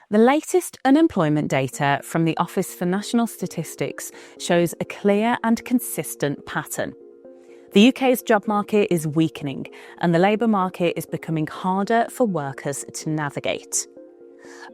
The latest unemployment data from the Office for National Statistics shows a clear and consistent pattern. The UK's job market is weakening, and the labour market is becoming harder for workers to navigate.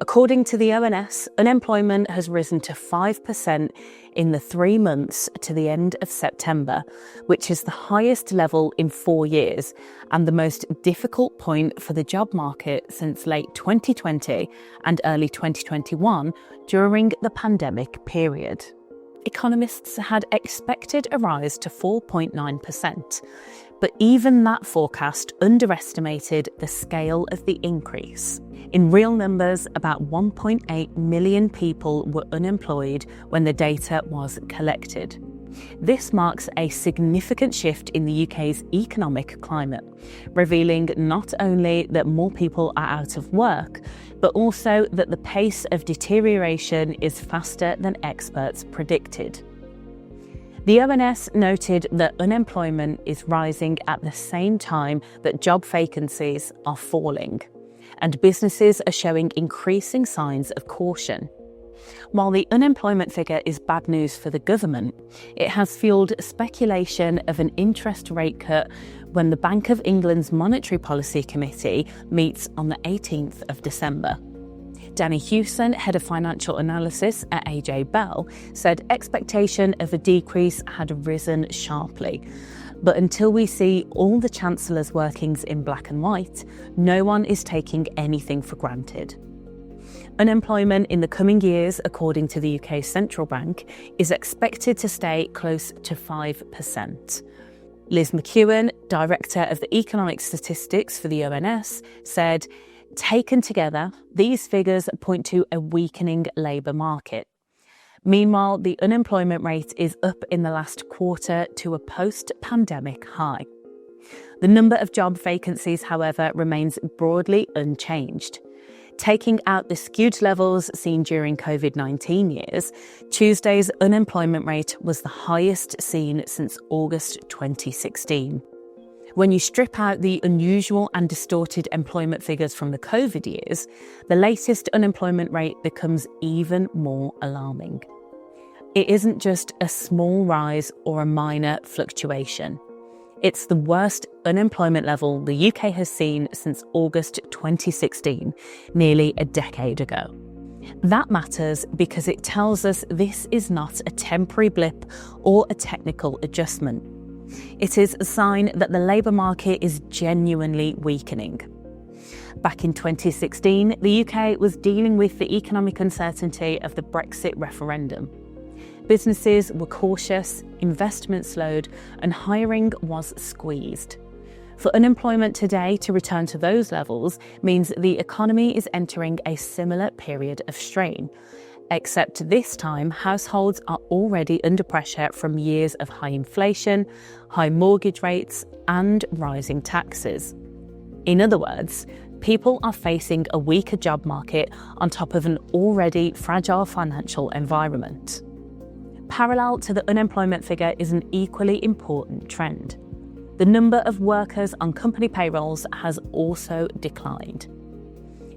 According to the ONS, unemployment has risen to 5% in the 3 months to the end of September, which is the highest level in 4 years and the most difficult point for the job market since late 2020 and early 2021 during the pandemic period. Economists had expected a rise to 4.9%, but even that forecast underestimated the scale of the increase. In real numbers, about 1.8 million people were unemployed when the data was collected. This marks a significant shift in the UK's economic climate, revealing not only that more people are out of work, but also that the pace of deterioration is faster than experts predicted. The ONS noted that unemployment is rising at the same time that job vacancies are falling, and businesses are showing increasing signs of caution. While the unemployment figure is bad news for the government, it has fueled speculation of an interest rate cut when the Bank of England's Monetary Policy Committee meets on the 18th of December. Danny Hewson, head of financial analysis at AJ Bell, said expectation of a decrease had risen sharply. But until we see all the Chancellor's workings in black and white, no one is taking anything for granted. Unemployment in the coming years, according to the UK's central bank, is expected to stay close to 5%. Liz McEwen, director of the economic statistics for the ONS, said, "Taken together, these figures point to a weakening labour market. Meanwhile, the unemployment rate is up in the last quarter to a post-pandemic high. The number of job vacancies, however, remains broadly unchanged. Taking out the skewed levels seen during COVID-19 years, Tuesday's unemployment rate was the highest seen since August 2016. When you strip out the unusual and distorted employment figures from the COVID years, the latest unemployment rate becomes even more alarming. It isn't just a small rise or a minor fluctuation. It's the worst unemployment level the UK has seen since August 2016, nearly a decade ago. That matters because it tells us this is not a temporary blip or a technical adjustment. It is a sign that the labour market is genuinely weakening. Back in 2016, the UK was dealing with the economic uncertainty of the Brexit referendum. Businesses were cautious, investment slowed, and hiring was squeezed. For unemployment today to return to those levels means the economy is entering a similar period of strain. Except this time, households are already under pressure from years of high inflation, high mortgage rates, and rising taxes. In other words, people are facing a weaker job market on top of an already fragile financial environment. Parallel to the unemployment figure is an equally important trend. The number of workers on company payrolls has also declined.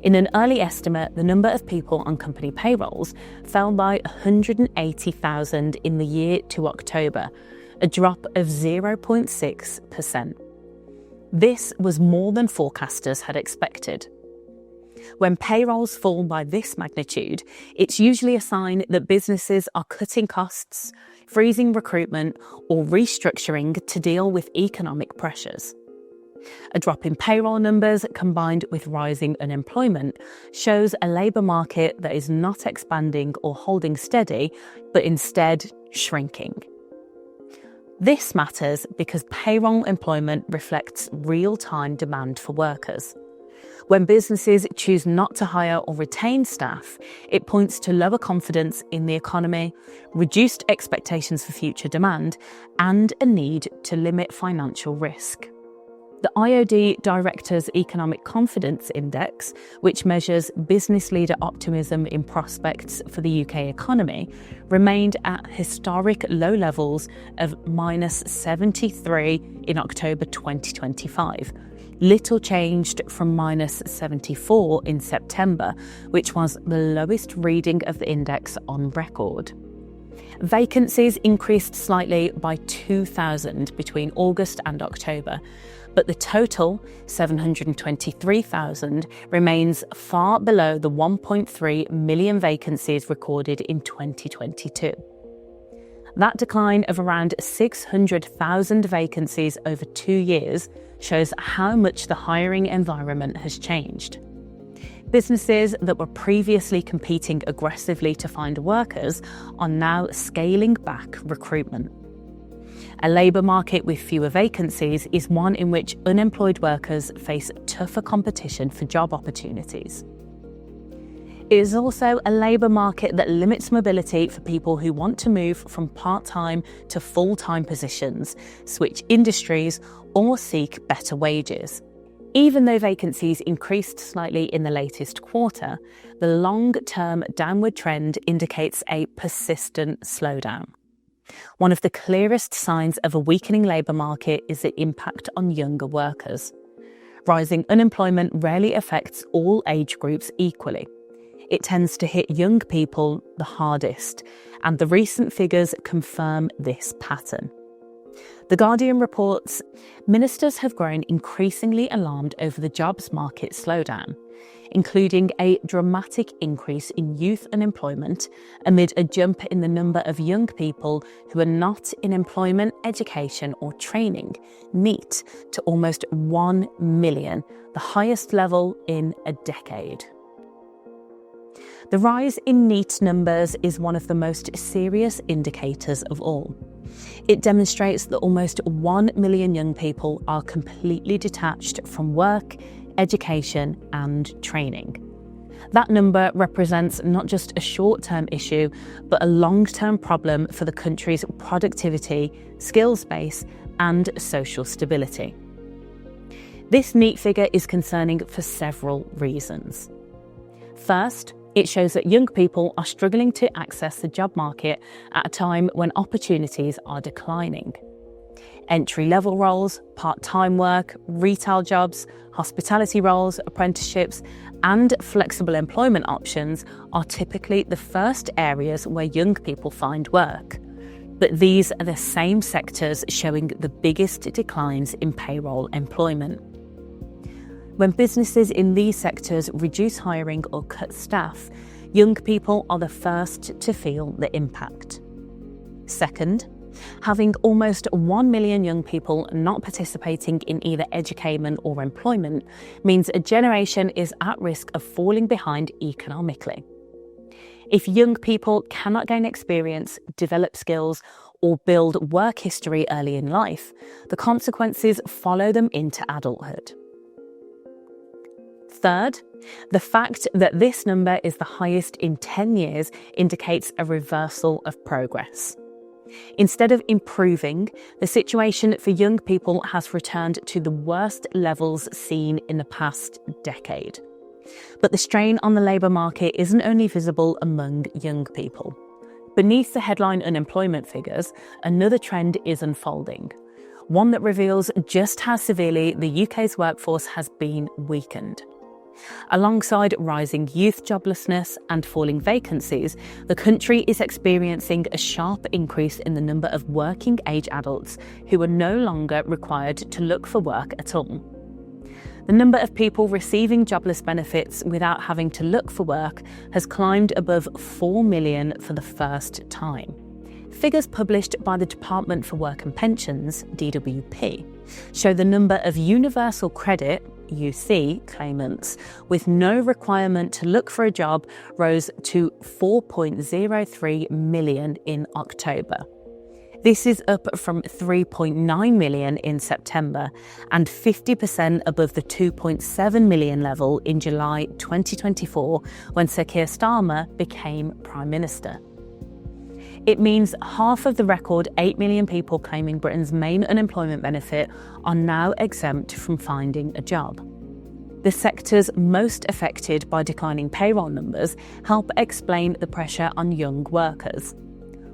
In an early estimate, the number of people on company payrolls fell by 180,000 in the year to October, a drop of 0.6%. This was more than forecasters had expected. When payrolls fall by this magnitude, it's usually a sign that businesses are cutting costs, freezing recruitment, or restructuring to deal with economic pressures. A drop in payroll numbers combined with rising unemployment shows a labour market that is not expanding or holding steady, but instead shrinking. This matters because payroll employment reflects real-time demand for workers. When businesses choose not to hire or retain staff, it points to lower confidence in the economy, reduced expectations for future demand, and a need to limit financial risk. The IOD Director's Economic Confidence Index, which measures business leader optimism in prospects for the UK economy, remained at historic low levels of -73 in October 2025, Little changed from -74 in September, which was the lowest reading of the index on record. Vacancies increased slightly by 2,000 between August and October, but the total, 723,000, remains far below the 1.3 million vacancies recorded in 2022. That decline of around 600,000 vacancies over 2 years shows how much the hiring environment has changed. Businesses that were previously competing aggressively to find workers are now scaling back recruitment. A labour market with fewer vacancies is one in which unemployed workers face tougher competition for job opportunities. It is also a labour market that limits mobility for people who want to move from part-time to full-time positions, switch industries, or seek better wages. Even though vacancies increased slightly in the latest quarter, the long-term downward trend indicates a persistent slowdown. One of the clearest signs of a weakening labour market is the impact on younger workers. Rising unemployment rarely affects all age groups equally. It tends to hit young people the hardest, and the recent figures confirm this pattern. The Guardian reports ministers have grown increasingly alarmed over the jobs market slowdown, including a dramatic increase in youth unemployment amid a jump in the number of young people who are not in employment, education or training, NEET, to almost 1 million, the highest level in a decade. The rise in NEET numbers is one of the most serious indicators of all. It demonstrates that almost 1 million young people are completely detached from work, education and training. That number represents not just a short-term issue, but a long-term problem for the country's productivity, skills base and social stability. This NEET figure is concerning for several reasons. First, it shows that young people are struggling to access the job market at a time when opportunities are declining. Entry-level roles, part-time work, retail jobs, hospitality roles, apprenticeships, and flexible employment options are typically the first areas where young people find work. But these are the same sectors showing the biggest declines in payroll employment. When businesses in these sectors reduce hiring or cut staff, young people are the first to feel the impact. Second, having almost 1 million young people not participating in either education or employment means a generation is at risk of falling behind economically. If young people cannot gain experience, develop skills, or build work history early in life, the consequences follow them into adulthood. Third, the fact that this number is the highest in 10 years indicates a reversal of progress. Instead of improving, the situation for young people has returned to the worst levels seen in the past decade. But the strain on the labour market isn't only visible among young people. Beneath the headline unemployment figures, another trend is unfolding, one that reveals just how severely the UK's workforce has been weakened. Alongside rising youth joblessness and falling vacancies, the country is experiencing a sharp increase in the number of working-age adults who are no longer required to look for work at all. The number of people receiving jobless benefits without having to look for work has climbed above 4 million for the first time. Figures published by the Department for Work and Pensions, DWP, show the number of universal credit UC claimants with no requirement to look for a job rose to 4.03 million in October. This is up from 3.9 million in September and 50% above the 2.7 million level in July 2024 when Sir Keir Starmer became Prime Minister. It means half of the record 8 million people claiming Britain's main unemployment benefit are now exempt from finding a job. The sectors most affected by declining payroll numbers help explain the pressure on young workers.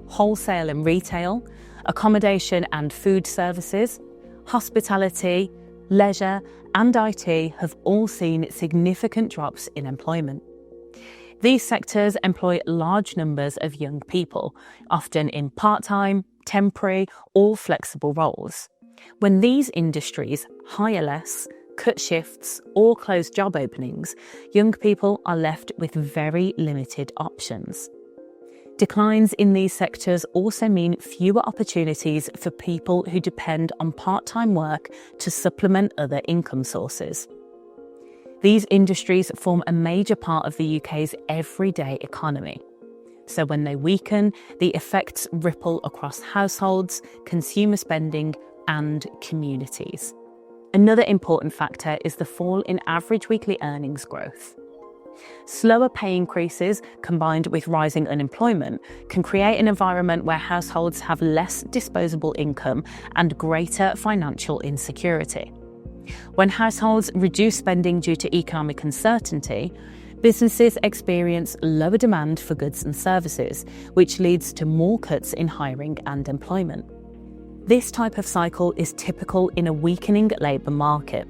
Wholesale and retail, accommodation and food services, hospitality, leisure, and IT have all seen significant drops in employment. These sectors employ large numbers of young people, often in part-time, temporary, or flexible roles. When these industries hire less, cut shifts, or close job openings, young people are left with very limited options. Declines in these sectors also mean fewer opportunities for people who depend on part-time work to supplement other income sources. These industries form a major part of the UK's everyday economy. So when they weaken, the effects ripple across households, consumer spending, and communities. Another important factor is the fall in average weekly earnings growth. Slower pay increases combined with rising unemployment can create an environment where households have less disposable income and greater financial insecurity. When households reduce spending due to economic uncertainty, businesses experience lower demand for goods and services, which leads to more cuts in hiring and employment. This type of cycle is typical in a weakening labour market.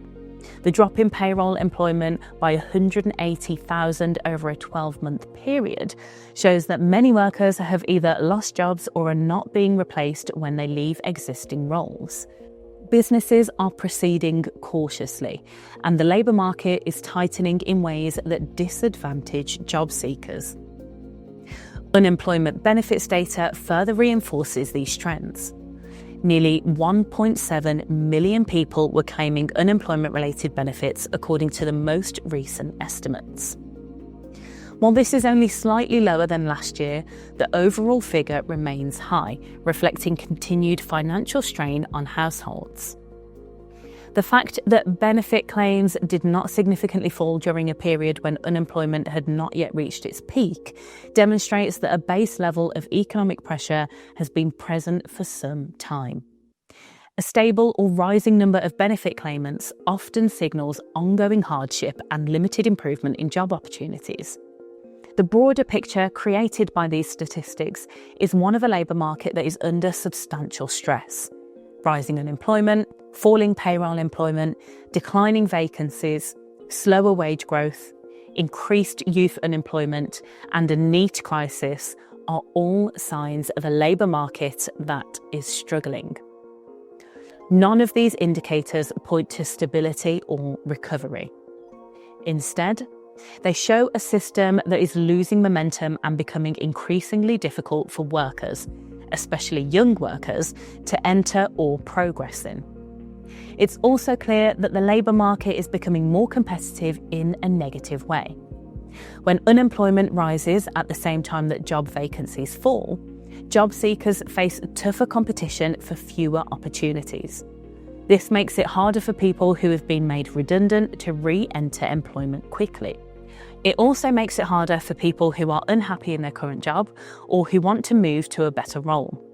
The drop in payroll employment by 180,000 over a 12-month period shows that many workers have either lost jobs or are not being replaced when they leave existing roles. Businesses are proceeding cautiously, and the labour market is tightening in ways that disadvantage job seekers. Unemployment benefits data further reinforces these trends. Nearly 1.7 million people were claiming unemployment-related benefits according to the most recent estimates. While this is only slightly lower than last year, the overall figure remains high, reflecting continued financial strain on households. The fact that benefit claims did not significantly fall during a period when unemployment had not yet reached its peak demonstrates that a base level of economic pressure has been present for some time. A stable or rising number of benefit claimants often signals ongoing hardship and limited improvement in job opportunities. The broader picture created by these statistics is one of a labour market that is under substantial stress. Rising unemployment, falling payroll employment, declining vacancies, slower wage growth, increased youth unemployment, and a NEET crisis are all signs of a labour market that is struggling. None of these indicators point to stability or recovery. Instead, they show a system that is losing momentum and becoming increasingly difficult for workers, especially young workers, to enter or progress in. It's also clear that the labour market is becoming more competitive in a negative way. When unemployment rises at the same time that job vacancies fall, job seekers face tougher competition for fewer opportunities. This makes it harder for people who have been made redundant to re-enter employment quickly. It also makes it harder for people who are unhappy in their current job or who want to move to a better role.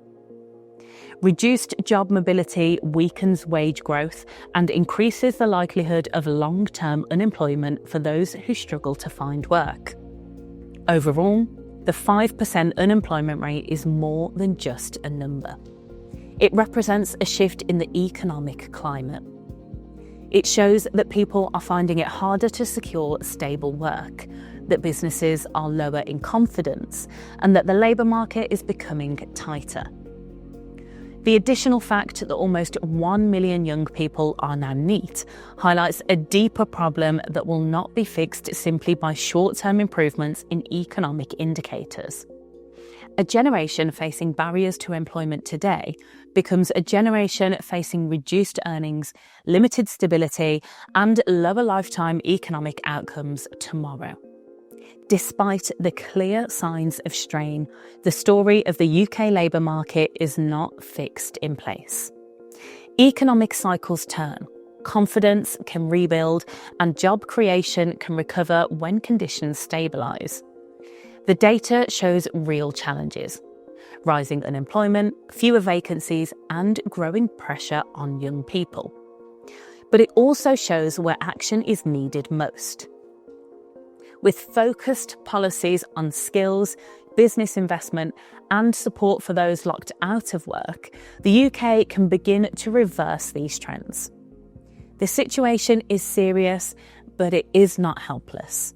Reduced job mobility weakens wage growth and increases the likelihood of long-term unemployment for those who struggle to find work. Overall, the 5% unemployment rate is more than just a number. It represents a shift in the economic climate. It shows that people are finding it harder to secure stable work, that businesses are lower in confidence, and that the labour market is becoming tighter. The additional fact that almost 1 million young people are now NEET highlights a deeper problem that will not be fixed simply by short-term improvements in economic indicators. A generation facing barriers to employment today becomes a generation facing reduced earnings, limited stability, and lower lifetime economic outcomes tomorrow. Despite the clear signs of strain, the story of the UK labour market is not fixed in place. Economic cycles turn, confidence can rebuild, and job creation can recover when conditions stabilise. The data shows real challenges: rising unemployment, fewer vacancies, and growing pressure on young people. But it also shows where action is needed most. With focused policies on skills, business investment, and support for those locked out of work, the UK can begin to reverse these trends. The situation is serious, but it is not helpless.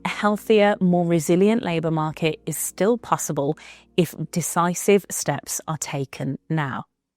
A healthier, more resilient labour market is still possible if decisive steps are taken now.